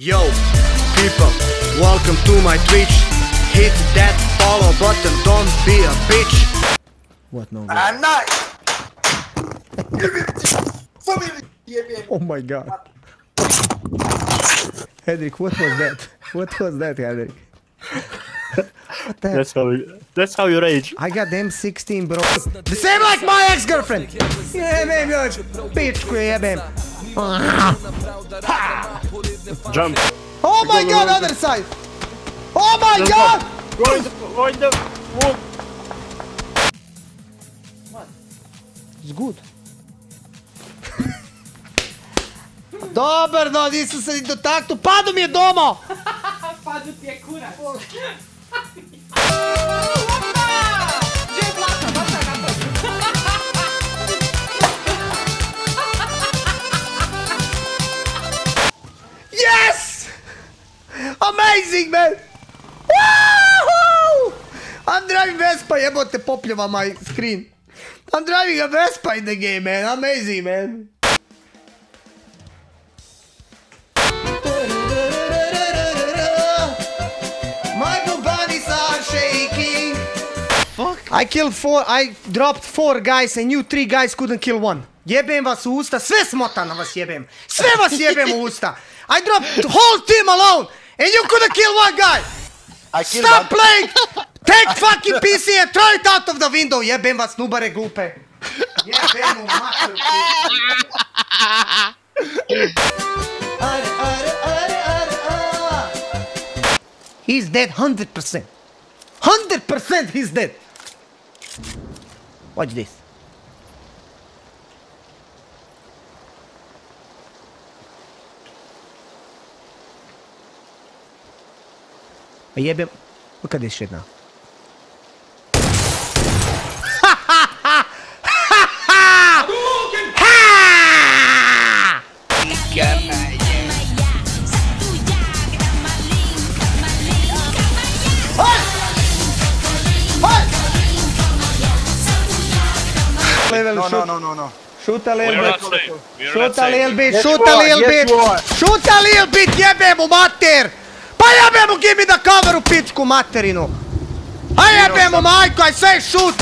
Yo, people, welcome to my Twitch. Hit that follow button, don't be a bitch. What no? I'm not. Oh my god. Hedrick, what was that? What was that, Hedrick? What the hell? That's how you rage. I got M16, bro. The same like my ex-girlfriend. Jebem, još. Pičku jebem. Jump. Oh my god, other side. Oh my god. Go in the wood. It's good. Dobar, no, nisam se ni dotaknu. Padu mi je doma. Padu ti je kurac. Yes! Amazing, man! Woohoo! I'm driving Vespa, jebote, popljeva my screen. I'm driving a Vespa in the game, man. Amazing, man. My bubanis are shaking. Fuck. I dropped 4 guys and you 3 guys couldn't kill one. Jebem vas u usta, sve smotano vas jebem. Sve vas jebem u usta. I dropped the whole team alone and you couldn't kill one guy. Stop playing! Take fucking PC and throw it out of the window. Jebem vas nubare glupe. Jebem u mater. He's dead 100%. 100% he's dead. Watch this. I jebem. Look at this shit now. No. Shoot a little We're bit. not safe. We're Shoot not a little safe. bit. Yes, Shoot you a are. little Yes, bit. you are. Shoot a little bit. Jebem u mater. Pa jebem u, give me the cover u pičku materinu. A jebem u majku, I say shoot.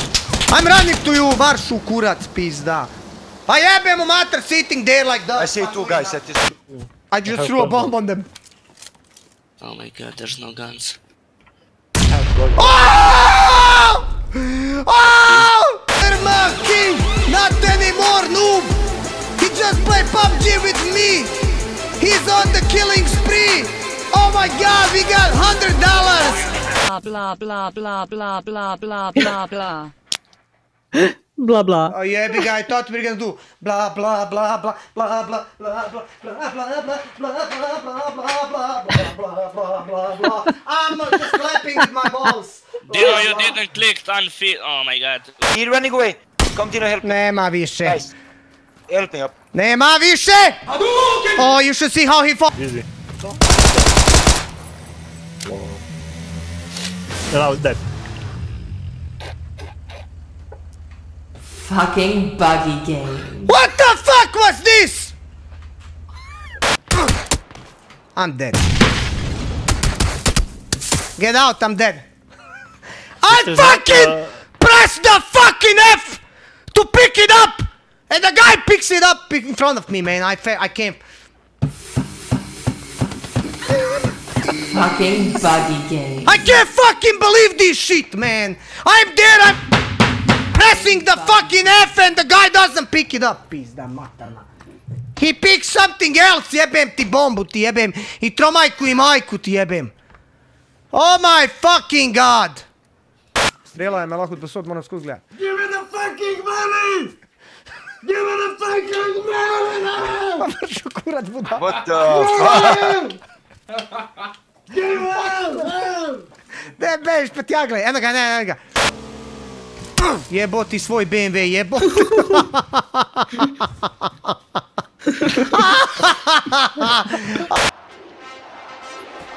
I'm running to you, maršu kurac pizda. Pa jebem u mater sitting there like that. I see 2 guys at this. I just threw a bomb on them. Oh my god, there's no guns. Oh! Oh! Irma King! Not anymore, noob! He just played PUBG with me! He's on the killing spree! Oh my god, we got $100! Blah blah blah blah blah blah blah blah. Blah blah. Oh yeah, big guy, I thought we were gonna do blah blah blah blah blah blah blah blah blah blah blah blah blah blah blah blah blah blah blah. I'm just clapping with my balls. Dino, you didn't click unfit. Oh my god. He's running away. Come Tino, help me. Nema više. Guys, help me up. Nema više! Oh, you should see how he fought. Easy. Now dead. Fucking buggy game. What the fuck was this? I'm dead. Get out, I'm dead. I This is fucking not, pressed the fucking F to pick it up! And the guy picks it up in front of me, man. I can't. Fucking buggy game. I can't fucking believe this shit, man. I'm there, I'm pressing the fucking F and the guy doesn't pick it up. Pizda materna. He picks something else, jebem ti bombu ti jebem. I tromajku I majku ti jebem. Oh my fucking god. Strela je me lahko posod, moram skuz gledat. Give me the fucking money! Give me the fucking money! Vršu kurat buda. What the fuck? Give me! Ne beš, pa ti ja gledaj, eno ga. Jebo ti svoj BMW, jebo.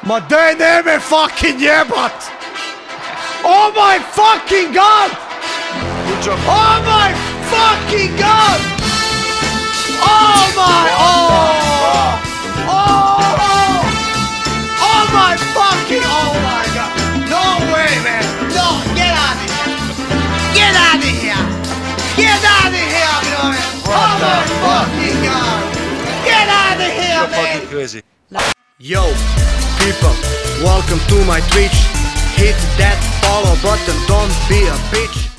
Ma daj neme fucking jebat! Oh my fucking god! Good job. Oh my fucking god! Oh my! Oh! Oh! fucking god! Get out of here, You're man! fucking crazy. Yo, people, welcome to my Twitch. Hit that follow button, don't be a bitch.